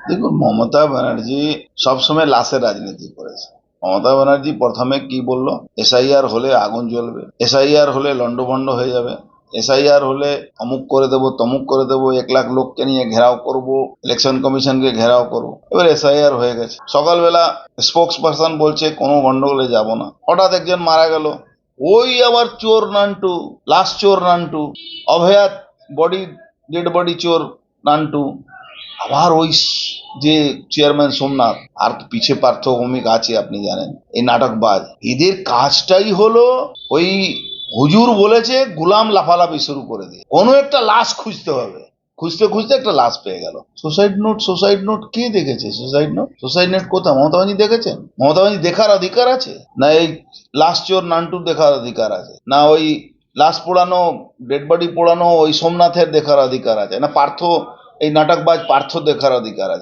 দেখুন, মমতা ব্যানার্জি সবসময় লাশের রাজনীতি করেছে। মমতা ব্যানার্জি প্রথমে কি বলল, এসআইআর হলে আগুন জ্বলবে, এসআইআর হলে লন্ডভন্ড হয়ে যাবে, এসআইআর হলে অমুক করে দেবো, তমুক করে দেবো, 1 লাখ লোককে নিয়ে ঘেরাও করব, ইলেকশন কমিশনকে ঘেরাও করব। এবার এসআইআর হয়ে গেছে, সকালবেলা স্পোক্স পারসন বলছে কোনো গন্ডগোলে যাব না, হঠাৎ একজন মারা গেল, ওই আবার চোর নান্টু, লাশ চোর নান্টু, অভয়া বডি, ডেড বডি চোর নান্টু, আবার ওই যে চেয়ারম্যান সোমনাথ, আর পিছে পার্থ ভৌমিক আছে আপনি জানেন, এই নাটকবাজ, এদের কাজটাই হলো ওই হুজুর বলেছে গুলাম লাফালাফি শুরু করে দিয়ে কোনো একটা লাশ খুঁজতে হবে, খুঁজতে খুঁজতে একটা লাশ পেয়ে গেল। সুসাইড নোট, সুসাইড নোট কে দেখেছে? সুসাইড নোট, সুসাইড নোট কোথায়? মমতা ব্যানার্জি দেখেছেন? মমতা ব্যানার্জি দেখার অধিকার আছে না? এই লাশ চোর নান্টুর দেখার অধিকার আছে না? ওই লাশ পোড়ানো, ডেড বডি পোড়ানো ওই সোমনাথের দেখার অধিকার আছে না? পার্থ, এই নাটকবাজ পার্থ দেখার অধিকার আছে?